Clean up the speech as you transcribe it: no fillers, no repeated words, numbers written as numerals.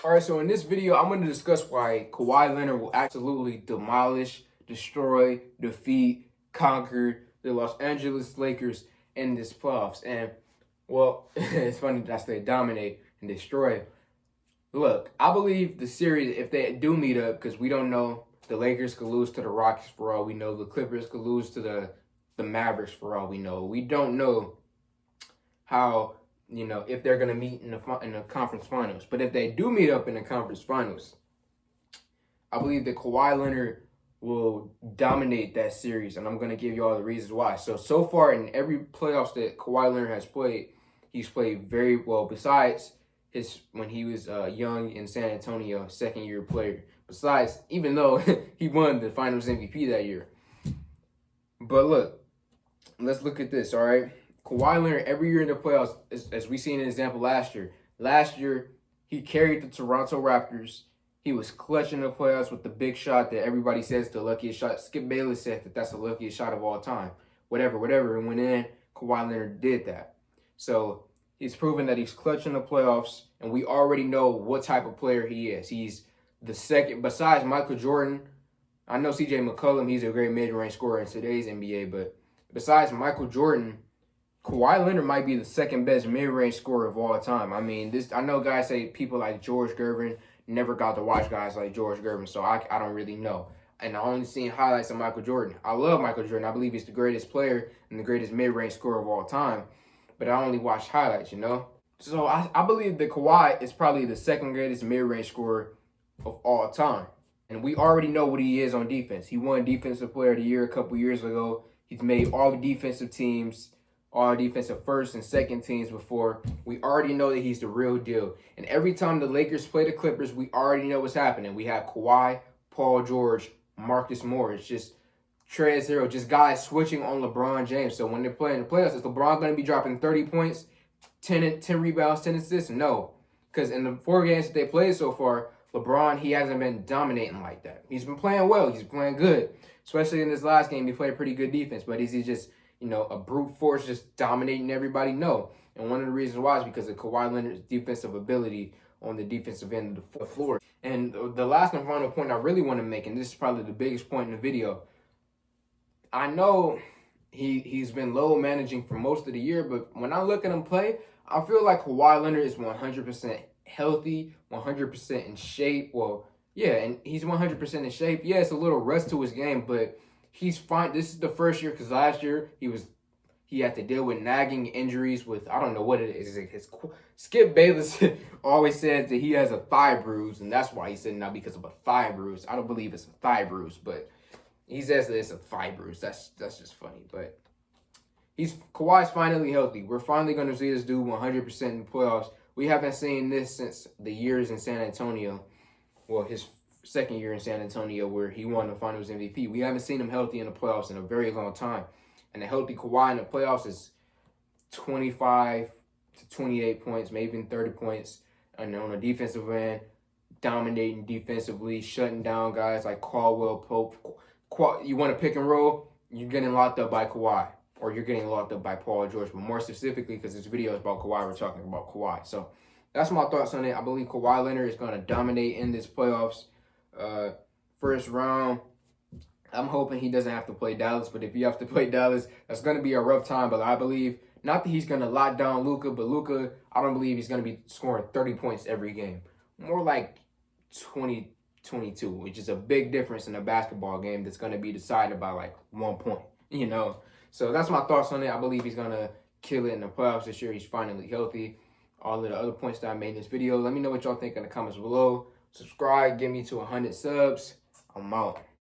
All right, so in this video, I'm going to discuss why Kawhi Leonard will absolutely demolish, destroy, defeat, conquer the Los Angeles Lakers in this playoffs. And, well, it's funny that I say dominate and destroy. Look, I believe the series, if they do meet up, because we don't know, the Lakers could lose to the Rockets for all we know. The Clippers could lose to the Mavericks for all we know. We don't know how, if they're going to meet in the conference finals. But if they do meet up in the conference finals, I believe that Kawhi Leonard will dominate that series, and I'm going to give you all the reasons why. So far in every playoffs that Kawhi Leonard has played, he's played very well, besides when he was young in San Antonio, second-year player. Besides, even though he won the Finals MVP that year. But look, let's look at this, all right? Kawhi Leonard, every year in the playoffs, as we seen an example last year. Last year, he carried the Toronto Raptors. He was clutching the playoffs with the big shot that everybody says the luckiest shot. Skip Bayless said that that's the luckiest shot of all time. Whatever. And went in, Kawhi Leonard did that. So he's proven that he's clutching the playoffs, and we already know what type of player he is. He's the second, besides Michael Jordan. I know C.J. McCollum, he's a great mid-range scorer in today's NBA, but besides Michael Jordan, Kawhi Leonard might be the second best mid-range scorer of all time. I mean, I know guys say people like George Gervin, never got to watch guys like George Gervin, so I don't really know. And I only seen highlights of Michael Jordan. I love Michael Jordan. I believe he's the greatest player and the greatest mid-range scorer of all time, but I only watched highlights, So I believe that Kawhi is probably the second greatest mid-range scorer of all time. And we already know what he is on defense. He won Defensive Player of the Year a couple years ago. He's made all the defensive teams, all defensive first and second teams before. We already know that he's the real deal. And every time the Lakers play the Clippers, we already know what's happening. We have Kawhi, Paul George, Marcus Morris, just Trey Zero, just guys switching on LeBron James. So when they're playing the playoffs, is LeBron going to be dropping 30 points, 10 rebounds, 10 assists? No. Because in the 4 games that they played so far, LeBron, he hasn't been dominating like that. He's been playing well. He's playing good. Especially in this last game, he played pretty good defense. But is he just, a brute force just dominating everybody? No. And one of the reasons why is because of Kawhi Leonard's defensive ability on the defensive end of the floor. And the last and final point I really want to make, and this is probably the biggest point in the video, I know he's been low managing for most of the year, but when I look at him play, I feel like Kawhi Leonard is 100% healthy, 100% in shape. Well, yeah, and he's 100% in shape. Yeah, it's a little rust to his game, but he's fine. This is the first year, because last year he had to deal with nagging injuries with, I don't know what it is. Skip Bayless always says that he has a thigh bruise, and that's why he said not because of a thigh bruise. I don't believe it's a thigh bruise, but he says that it's a thigh bruise. That's just funny, but Kawhi's finally healthy. We're finally going to see this dude 100% in the playoffs. We haven't seen this since the years in San Antonio. Well, his second year in San Antonio where he won the Finals MVP. We haven't seen him healthy in the playoffs in a very long time. And a healthy Kawhi in the playoffs is 25 to 28 points, maybe even 30 points. And on the defensive end, dominating defensively, shutting down guys like Caldwell Pope. You want to pick and roll, you're getting locked up by Kawhi. Or you're getting locked up by Paul George. But more specifically, because this video is about Kawhi, we're talking about Kawhi. So that's my thoughts on it. I believe Kawhi Leonard is going to dominate in this playoffs. First round, I'm hoping he doesn't have to play Dallas. But if he has to play Dallas, that's going to be a rough time. But I believe, not that he's going to lock down Luka, but Luka, I don't believe he's going to be scoring 30 points every game. More like 20, 22, which is a big difference in a basketball game that's going to be decided by like 1 point, So that's my thoughts on it. I believe he's going to kill it in the playoffs this year. He's finally healthy. All of the other points that I made in this video, let me know what y'all think in the comments below. Subscribe, get me to 100 subs. I'm out.